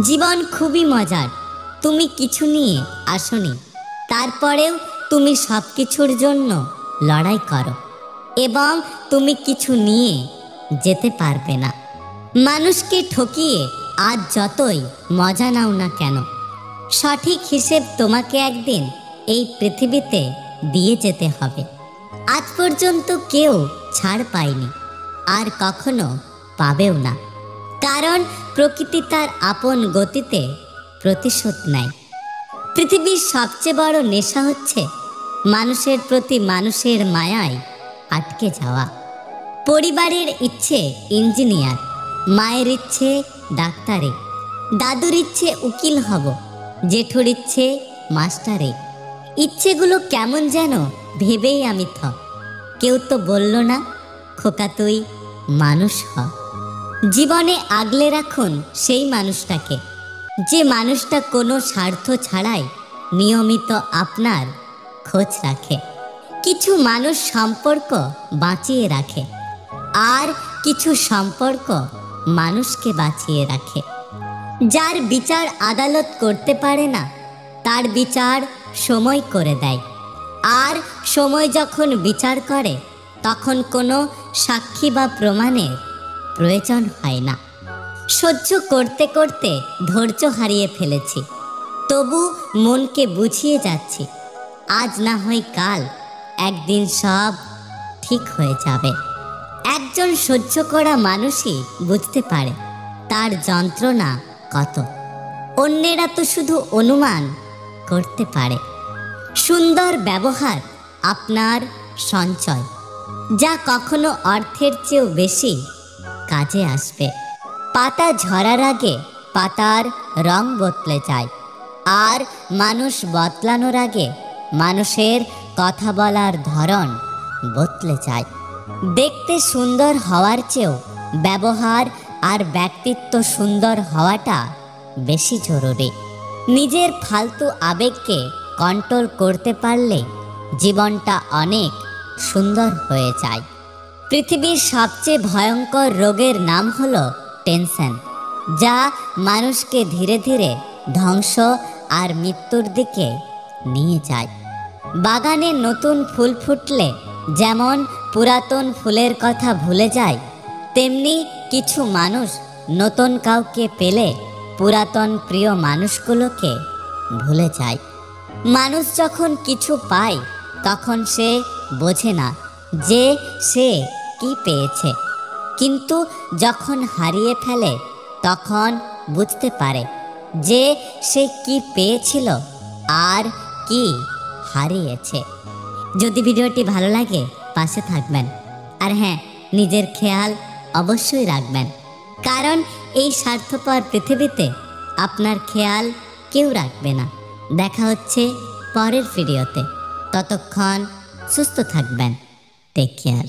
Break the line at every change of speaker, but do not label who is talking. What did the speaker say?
জীবন খুবই মজার। তুমি কিছু নিয়ে আসনি, তারপরেও তুমি সব কিছুর জন্য লড়াই করো এবং তুমি কিছু নিয়ে যেতে পারবে না। মানুষকে ঠকিয়ে আজ যতই মজা নাও না কেন, সঠিক হিসেব তোমাকে একদিন এই পৃথিবীতে দিয়ে যেতে হবে। আজ পর্যন্ত কেউ ছাড় পায়নি, আর কখনো পাবেও না, কারণ প্রকৃতি তার আপন গতিতে প্রতিশোধ নেয়। পৃথিবীর সবচেয়ে বড় নেশা হচ্ছে মানুষের প্রতি মানুষের মায়ায় আটকে যাওয়া। পরিবারের ইচ্ছে ইঞ্জিনিয়ার, মায়ের ইচ্ছে ডাক্তারে, দাদুর ইচ্ছে উকিল হব, জেঠুর ইচ্ছে মাস্টারে। ইচ্ছেগুলো কেমন যেন ভেবেই আমি কেউ তো বলল না, খোকা তুই মানুষ হ। জীবনে আগলে রাখুন সেই মানুষটাকে, যে মানুষটা কোনো স্বার্থ ছাড়াই নিয়মিত আপনার খোঁজ রাখে। কিছু মানুষ সম্পর্ক বাঁচিয়ে রাখে, আর কিছু সম্পর্ক মানুষকে বাঁচিয়ে রাখে। যার বিচার আদালত করতে পারে না, তার বিচার সময় করে দেয়। আর সময় যখন বিচার করে, তখন কোনো সাক্ষী বা প্রমাণের প্রয়োজন হয় না। সহ্য করতে করতে ধৈর্য হারিয়ে ফেলেছি, তবু মনকে বুঝিয়ে যাচ্ছি, আজ না হয় কাল একদিন সব ঠিক হয়ে যাবে। একজন সহ্য করা মানুষই বুঝতে পারে তার যন্ত্রণা কত, অন্যেরা তো শুধু অনুমান করতে পারে। সুন্দর ব্যবহার আপনার সঞ্চয়, যা কখনো অর্থের চেয়েও বেশি কাজে আসবে। পাতা ঝরার আগে পাতার রং বদলে যায়, আর মানুষ বদলানোর আগে মানুষের কথা বলার ধরন বদলে যায়। দেখতে সুন্দর হওয়ার চেয়েও ব্যবহার আর ব্যক্তিত্ব সুন্দর হওয়াটা বেশি জরুরি। নিজের ফালতু আবেগকে কন্ট্রোল করতে পারলে জীবনটা অনেক সুন্দর হয়ে যায়। পৃথিবীর সবচেয়ে ভয়ঙ্কর রোগের নাম হলো টেনশন, যা মানুষকে ধীরে ধীরে ধ্বংস আর মৃত্যুর দিকে নিয়ে যায়। বাগানে নতুন ফুল ফুটলে যেমন পুরাতন ফুলের কথা ভুলে যায়, তেমনি কিছু মানুষ নতুন কাউকে পেলে পুরাতন প্রিয় মানুষগুলোকে ভুলে যায়। মানুষ যখন কিছু পায়, তখন সে বোঝে না যে সে কি পেয়েছে, কিন্তু যখন হারিয়ে ফেলে, তখন বুঝতে পারে যে সে কি পেয়েছিল আর কি হারিয়েছে। যদি ভিডিওটি ভালো লাগে পাশে থাকবেন, আর হ্যাঁ, নিজের খেয়াল অবশ্যই রাখবেন, কারণ এই স্বার্থপর পৃথিবীতে আপনার খেয়াল কেউ রাখবে না। দেখা হচ্ছে পরের ভিডিওতে, ততক্ষণ সুস্থ থাকবেন। Take care.